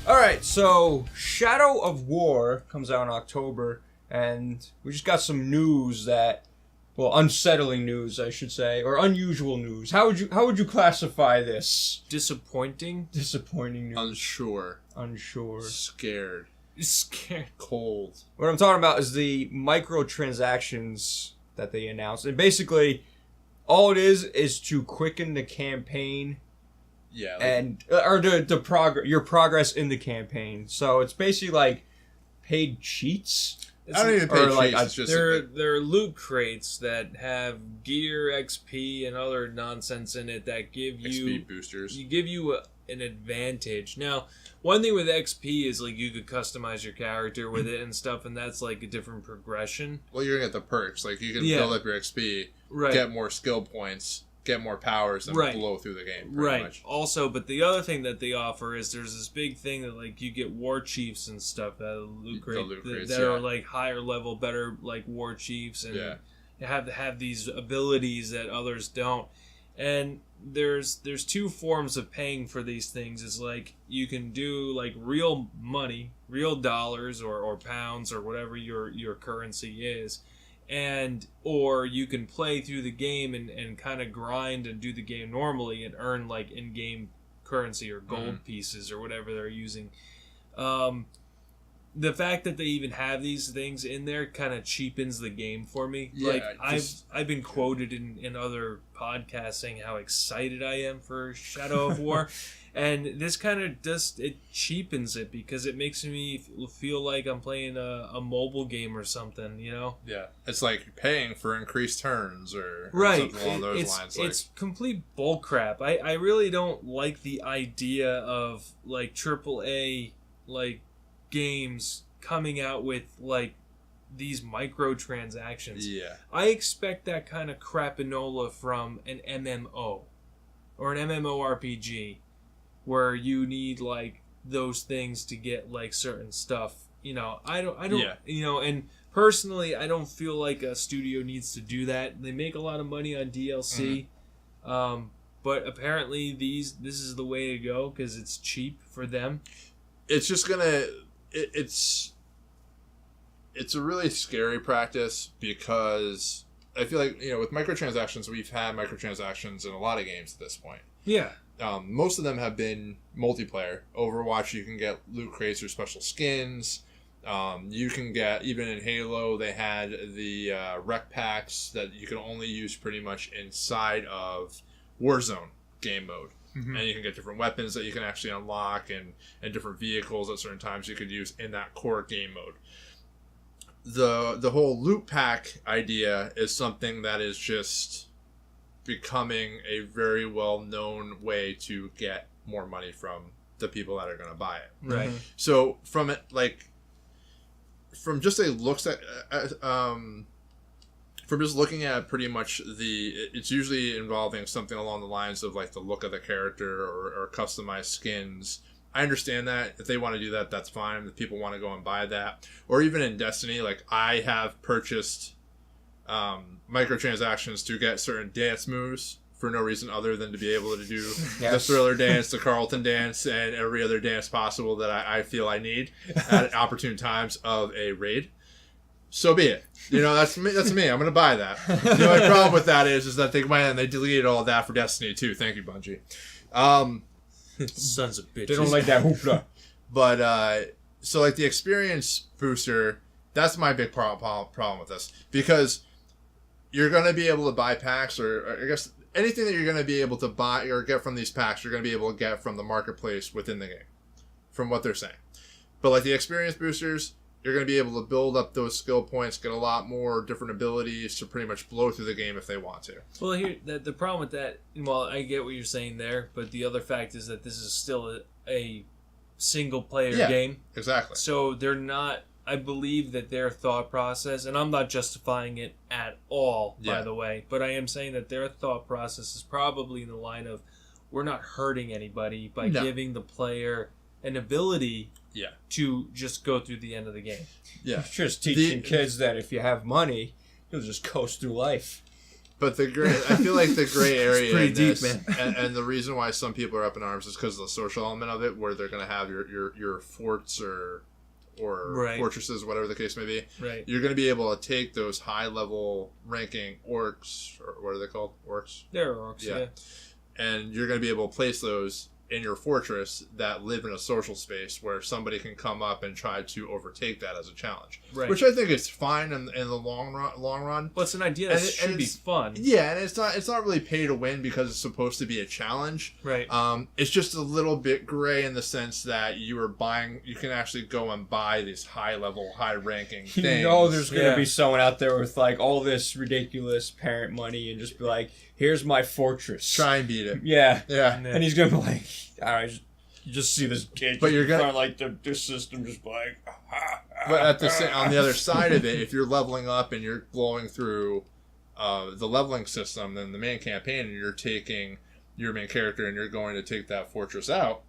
Alright, so Shadow of War comes out in October, and we just got some news that, well, unsettling news, I should say, or unusual news. How would you classify this? Disappointing? Disappointing news. Unsure. Scared. Cold. What I'm talking about is the microtransactions that they announced. And basically, all it is to quicken the campaign. Yeah. And or your progress in the campaign. So it's basically like paid cheats. I don't even pay cheats. It's just there are loot crates that have gear, XP, and other nonsense in it that give you XP boosters. Give you an advantage. Now, one thing with XP is like you could customize your character with it and stuff, and that's like a different progression. Well, you're gonna get the perks. Like you can build up your XP, get more skill points, get more powers, and blow through the game. Pretty much. Also, but the other thing that they offer is there's this big thing that like you get war chiefs and stuff out of the loot crate that are like higher level, better like war chiefs, and have these abilities that others don't. And there's two forms of paying for these things. It's like you can do like real money, real dollars or pounds or whatever your currency is. Or you can play through the game and kind of grind and do the game normally and earn like in-game currency or gold pieces or whatever they're using. The fact that they even have these things in there kind of cheapens the game for me. Yeah, like I've been quoted in other podcasts saying how excited I am for Shadow of War. And this kind of it cheapens it because it makes me feel like I'm playing a mobile game or something, you know? Yeah. It's like paying for increased turns or something along those lines. It's complete bullcrap. I really don't like the idea of like AAA like games coming out with like these microtransactions. Yeah. I expect that kind of crapanola from an MMO or an MMORPG. Where you need like those things to get like certain stuff, you know. I don't, you know. And personally, I don't feel like a studio needs to do that. They make a lot of money on DLC, but apparently this is the way to go because it's cheap for them. It's just gonna. It's a really scary practice because I feel like with microtransactions, we've had microtransactions in a lot of games at this point. Yeah. Most of them have been multiplayer. Overwatch, you can get loot crates or special skins. You can get, even in Halo, they had the rec packs that you can only use pretty much inside of Warzone game mode. Mm-hmm. And you can get different weapons that you can actually unlock and different vehicles at certain times you could use in that core game mode. The whole loot pack idea is something that is just becoming a very well-known way to get more money from the people that are going to buy it. Right. Mm-hmm. So from just a looks at from just looking at pretty much it's usually involving something along the lines of like the look of the character or customized skins. I understand that if they want to do that, that's fine. If people want to go and buy that, or even in Destiny, like I have purchased microtransactions to get certain dance moves for no reason other than to be able to do the Thriller dance, the Carlton dance, and every other dance possible that I feel I need at opportune times of a raid. So be it. That's me. I'm going to buy that. The only problem with that is that they went and they deleted all of that for Destiny too. Thank you, Bungie. Sons of bitches. They don't like that hoopla. But so like the experience booster, that's my big problem with this, because you're going to be able to buy packs, or I guess anything that you're going to be able to buy or get from these packs, you're going to be able to get from the marketplace within the game, from what they're saying. But like the experience boosters, you're going to be able to build up those skill points, get a lot more different abilities to pretty much blow through the game if they want to. Well, here the problem with that, well, I get what you're saying there, but the other fact is that this is still a single-player game. Exactly. So they're not... I believe that their thought process, and I'm not justifying it at all, by the way, but I am saying that their thought process is probably in the line of, we're not hurting anybody by giving the player an ability to just go through the end of the game. Yeah. Just teaching kids that if you have money, you'll just coast through life. But I feel like the gray area pretty in deep, this, man. and the reason why some people are up in arms is because of the social element of it, where they're going to have your forts or Right. fortresses, whatever the case may be. Right. You're going to be able to take those high level ranking orcs, or what are they called? Orcs? They're orcs, yeah. And you're going to be able to place those in your fortress that live in a social space where somebody can come up and try to overtake that as a challenge. Right. Which I think is fine in the long run. Well, it's an idea that should be fun. Yeah, and it's not really pay to win because it's supposed to be a challenge. Right. It's just a little bit gray in the sense that you can actually go and buy these high level, high ranking things. You know there's going to be someone out there with like all this ridiculous parent money and just be like, here's my fortress. Try and beat it. Yeah. Yeah. And he's going to be like, all right, you just see this kid. But you're gonna like this system just like. But on the other side of it, if you're leveling up and you're blowing through the leveling system, then the main campaign, and you're taking your main character and you're going to take that fortress out,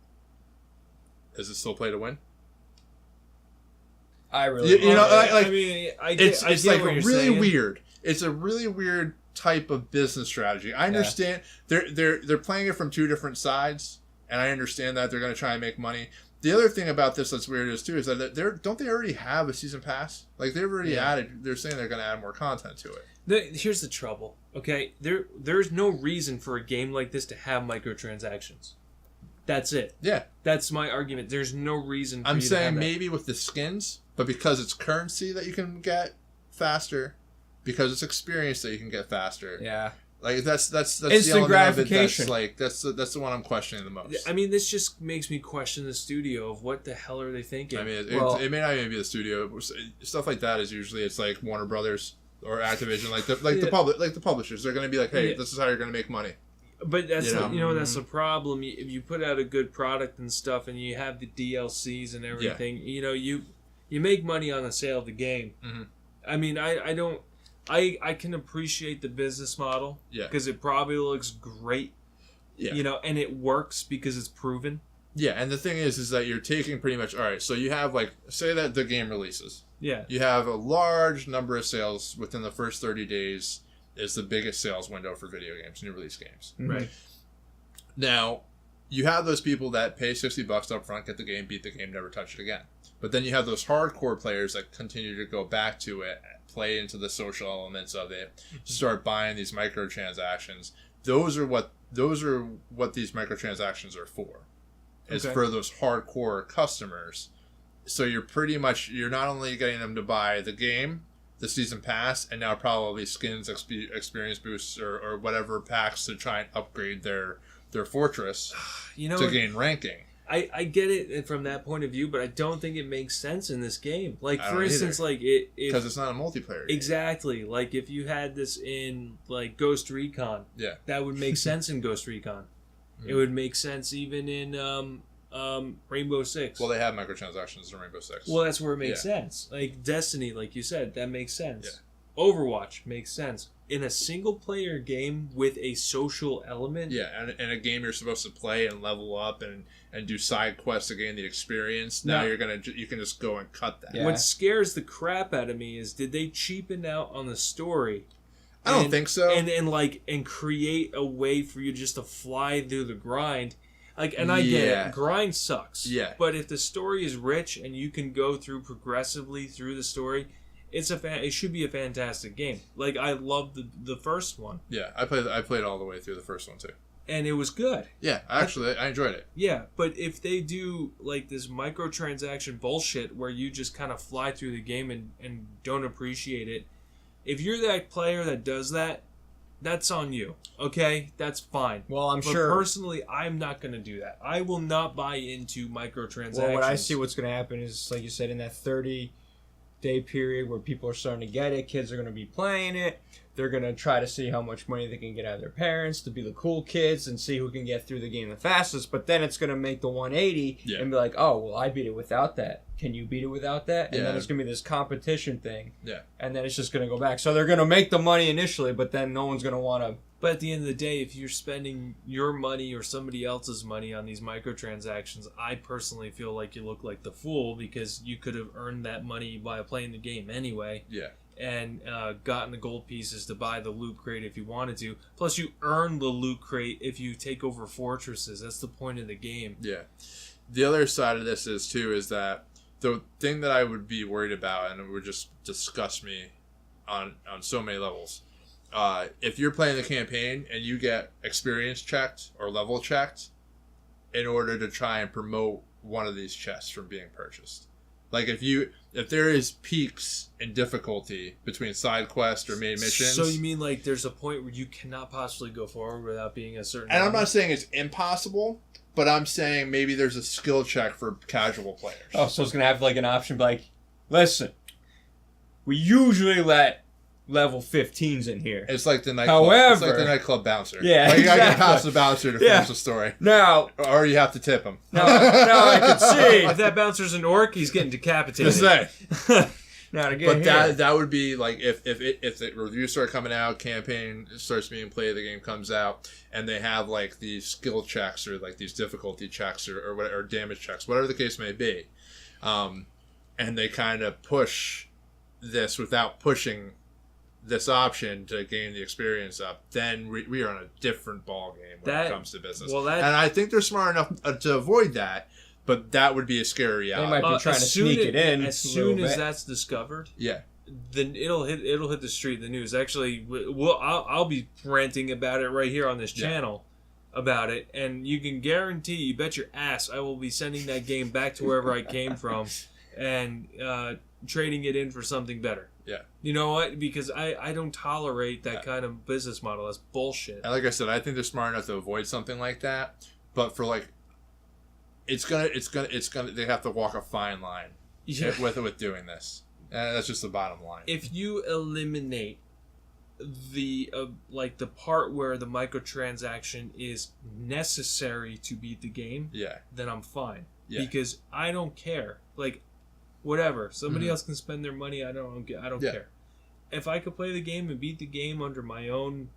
is it still play to win? I really, it's like really weird. It's a really weird type of business strategy. I understand they're playing it from two different sides. And I understand that they're going to try and make money. The other thing about this that's weird is too is that don't they already have a season pass? Like they've already added. They're saying they're going to add more content to it. Here's the trouble. Okay, there's no reason for a game like this to have microtransactions. That's it. Yeah, that's my argument. There's no reason. I'm saying maybe with the skins, but because it's currency that you can get faster, because it's experience that you can get faster. Yeah. Like that's instant gratification. That's the one I'm questioning the most. I mean, this just makes me question the studio of what the hell are they thinking. I mean, it may not even be the studio. Stuff like that is usually it's like Warner Brothers or Activision, the publishers. They're going to be like, hey, this is how you're going to make money. But that's that's the problem. If you put out a good product and stuff, and you have the DLCs and everything, you make money on the sale of the game. Mm-hmm. I mean, I can appreciate the business model because it probably looks great, and it works because it's proven. Yeah, and the thing is that you're taking pretty much, all right, so you have, say that the game releases. Yeah. You have a large number of sales within the first 30 days is the biggest sales window for video games, new release games. Mm-hmm. Right. Now, you have those people that pay $60 up front, get the game, beat the game, never touch it again. But then you have those hardcore players that continue to go back to it, play into the social elements of it, start buying these microtransactions. Those are what these microtransactions are for. Is for those hardcore customers. So you're not only getting them to buy the game, the season pass, and now probably skins, experience boosts, or whatever packs to try and upgrade their fortress to gain ranking. I get it from that point of view, but I don't think it makes sense in this game. Like, for instance, because it's not a multiplayer game. Exactly. Like, if you had this in, like, Ghost Recon, that would make sense in Ghost Recon. Mm-hmm. It would make sense even in Rainbow Six. Well, they have microtransactions in Rainbow Six. Well, that's where it makes sense. Like, Destiny, like you said, that makes sense. Yeah. Overwatch makes sense. In a single-player game with a social element... Yeah, and a game you're supposed to play and level up and do side quests to gain the experience. Now you can just go and cut that. Yeah. What scares the crap out of me is, did they cheapen out on the story? I don't think so. And create a way for you just to fly through the grind. Like, and I get it. Grind sucks. Yeah. But if the story is rich and you can go through progressively through the story... It should be a fantastic game. Like, I loved the first one. Yeah, I played all the way through the first one too. And it was good. Yeah, actually, I enjoyed it. Yeah, but if they do like this microtransaction bullshit where you just kind of fly through the game and don't appreciate it, if you're that player that does that, that's on you. Okay? That's fine. Well, but personally, I'm not going to do that. I will not buy into microtransactions. Well, what I see what's going to happen is, like you said, in that 30-day period where people are starting to get it, kids are going to be playing it, they're going to try to see how much money they can get out of their parents to be the cool kids and see who can get through the game the fastest, but then it's going to make the 180 and be like, oh, well, I beat it without that. Can you beat it without that? And then it's going to be this competition thing. Yeah. And then it's just going to go back. So they're going to make the money initially, but then no one's going to want to... But at the end of the day, if you're spending your money or somebody else's money on these microtransactions, I personally feel like you look like the fool because you could have earned that money by playing the game anyway. Yeah. and gotten the gold pieces to buy the loot crate if you wanted to. Plus, you earn the loot crate if you take over fortresses. That's the point of the game. Yeah. The other side of this is that the thing that I would be worried about, and it would just disgust me on so many levels, if you're playing the campaign and you get experience checked or level checked in order to try and promote one of these chests from being purchased. Like if there is peaks in difficulty between side quests or main missions. So you mean like there's a point where you cannot possibly go forward without being a certain And number? I'm not saying it's impossible, but I'm saying maybe there's a skill check for casual players. Oh, so it's going to have like an option like, listen, we usually let level 15s in here. It's like the nightclub. However, it's like the nightclub bouncer. Yeah, like, you gotta get exactly. past the bouncer to finish the story. Now, Or you have to tip him. now I can see. If that bouncer's an orc, he's getting decapitated. Just say. Now to get But here. that would be like if the reviews start coming out, campaign starts being played, the game comes out, and they have like these skill checks or like these difficulty checks or damage checks, whatever the case may be, and they kind of push this without pushing this option to gain the experience up, then we are on a different ball game when it comes to business. Well, and I think they're smart enough to avoid that. But that would be a scary reality. They might be trying to sneak it in. As soon as that's discovered, yeah, then it'll hit the street, the news. Actually, I'll be ranting about it right here on this channel about it, and you can guarantee, you bet your ass, I will be sending that game back to wherever I came from, and trading it in for something better. Yeah. You know what? Because I don't tolerate that kind of business model. That's bullshit. And like I said, I think they're smart enough to avoid something like that. But for like, it's gonna. They have to walk a fine line with doing this. And that's just the bottom line. If you eliminate the the part where the microtransaction is necessary to beat the game, then I'm fine. Yeah. Because I don't care. Like, whatever. Somebody else can spend their money. I don't care. If I could play the game and beat the game under my own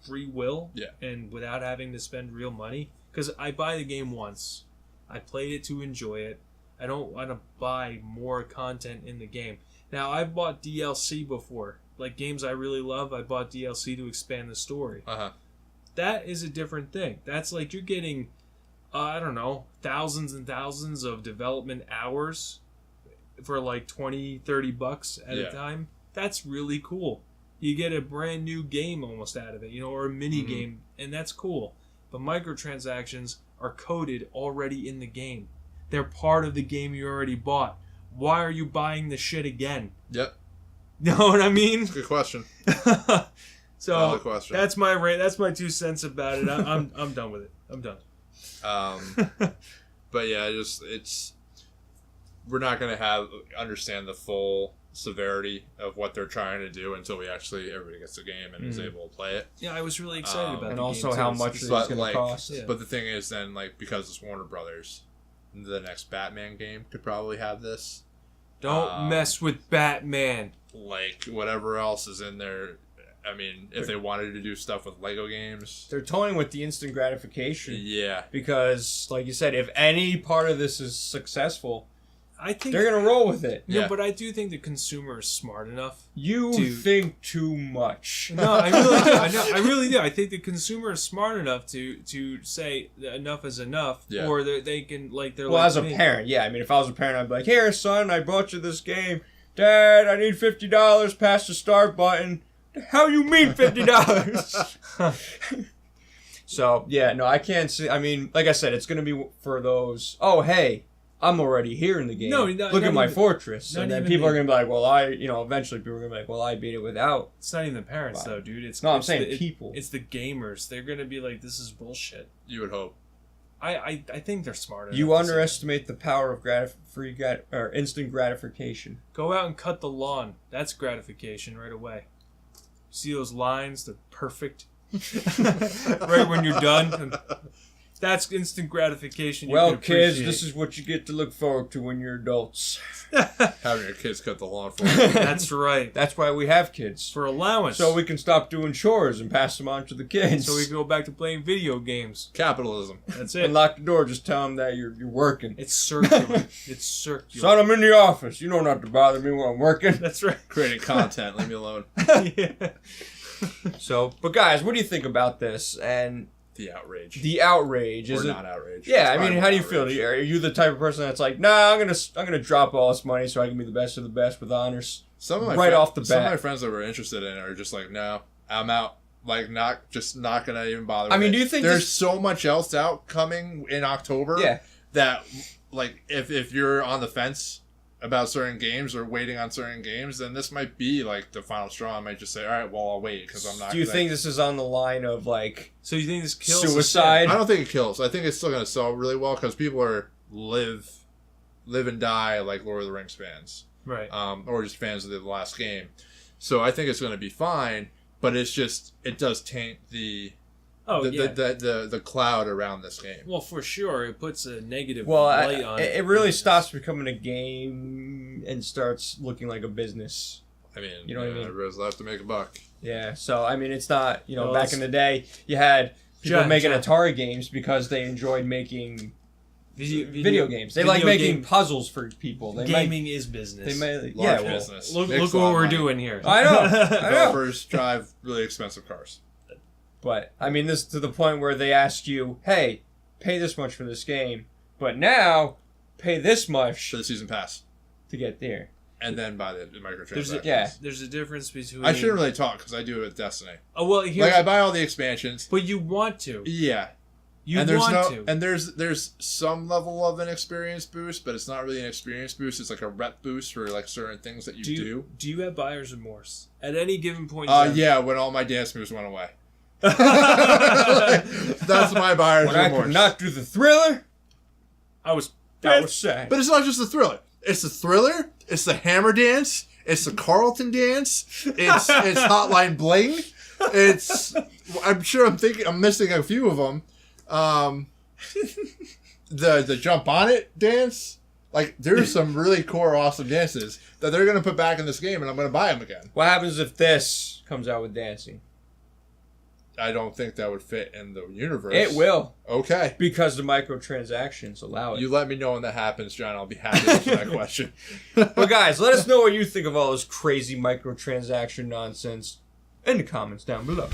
free will and without having to spend real money, because I buy the game once. I played it to enjoy it. I don't want to buy more content in the game. Now, I've bought DLC before. Like, games I really love, I bought DLC to expand the story. That is a different thing. That's like you're getting, I don't know, thousands and thousands of development hours for like $20-$30 at a time. That's really cool. You get a brand new game almost out of it, or a mini game, and that's cool. But microtransactions are coded already in the game. They're part of the game you already bought. Why are you buying the shit again? Yep. You know what I mean? Good question. So question. That's my 2 cents about it. I'm done with it. I'm done. But yeah, we're not gonna understand the full severity of what they're trying to do until everybody gets the game and is able to play it. Yeah, I was really excited about it. And also how much it's going to cost. But the thing is then, because it's Warner Brothers, the next Batman game could probably have this. Don't mess with Batman. Like, whatever else is in there. I mean, if they wanted to do stuff with Lego games. They're toying with the instant gratification. Yeah. Because, like you said, if any part of this is successful, I think they're gonna roll with it. No, but I do think the consumer is smart enough. You think too much. No, I really do. I really do. I think the consumer is smart enough to say that enough is enough, or they can as a parent, I mean, if I was a parent, I'd be like, "Here, son, I bought you this game. Dad, I need $50. Pass the start button." How you mean $50? So I can't see. I mean, like I said, it's gonna be for those. Oh, hey. I'm already here in the game. Look at my fortress. And then people are going to be like, well, eventually people are going to be like, well, I beat it without. It's not even the parents, though, dude. I'm saying people. It's the gamers. They're going to be like, this is bullshit. You would hope. I think they're smart enough. You underestimate the power of instant gratification. Go out and cut the lawn. That's gratification right away. See those lines? They're perfect. Right when you're done. That's instant gratification. Well, kids, this is what you get to look forward to when you're adults. Having your kids cut the lawn for you. That's right. That's why we have kids. For allowance. So we can stop doing chores and pass them on to the kids. So we can go back to playing video games. Capitalism. That's it. And lock the door, just tell them that you're working. It's circular. It's circular. Son, I'm in the office. You don't have to bother me when I'm working. That's right. Creating content. Leave me alone. Yeah. So, but guys, what do you think about this? And the outrage. The outrage. Is it not outrage? Yeah, I mean, how do you feel? Are you the type of person that's like, nah, I'm gonna drop all this money so I can be the best of the best with honors? Some of my off the bat. Some of my friends that were interested in it are just like, no, I'm out. Like, not gonna even bother. I mean, with do you think there's so much else out coming in October? Yeah. That, like, if you're on the fence about certain games or waiting on certain games, then this might be like the final straw. I might just say, all right, well, I'll wait because I'm not. Do you think this is on the line of like? So you think this kills suicide? I don't think it kills. I think it's still going to sell really well because people are live and die like Lord of the Rings fans, right? Or just fans of the last game. So I think it's going to be fine, but it's just it does taint the cloud around this game. Well, for sure, it puts a negative light on it. It really stops becoming a game and starts looking like a business. I mean, you know what I mean? Everybody's left to make a buck. Yeah, so I mean, it's not, back in the day, you had people making Atari games because they enjoyed making video games. They like making puzzles for people. Gaming is business. Business. Look what we're doing here. I know. Developers drive really expensive cars. But, I mean, this to the point where they ask you, hey, pay this much for this game, but now pay this much for the season pass to get there. And then buy the microtransactions. There's a difference between... I shouldn't really talk because I do it with Destiny. Oh, well, I buy all the expansions. But you want to. Yeah. And there's some level of an experience boost, but it's not really an experience boost. It's like a rep boost for like certain things that you do. Do you have buyer's remorse? At any given point... Yeah, when all my dance moves went away. That's my buyer's remorse. When I could not do the thriller, that was sad. But it's not just the thriller. It's the thriller. It's the hammer dance. It's the Carlton dance. It's Hotline Bling. I'm sure I'm missing a few of them. The jump on it dance. Like, there's some really core awesome dances that they're gonna put back in this game, and I'm gonna buy them again. What happens if this comes out with dancing? I don't think that would fit in the universe. It will. Okay. Because the microtransactions allow it. You let me know when that happens, John. I'll be happy to answer that question. But guys, let us know what you think of all this crazy microtransaction nonsense in the comments down below.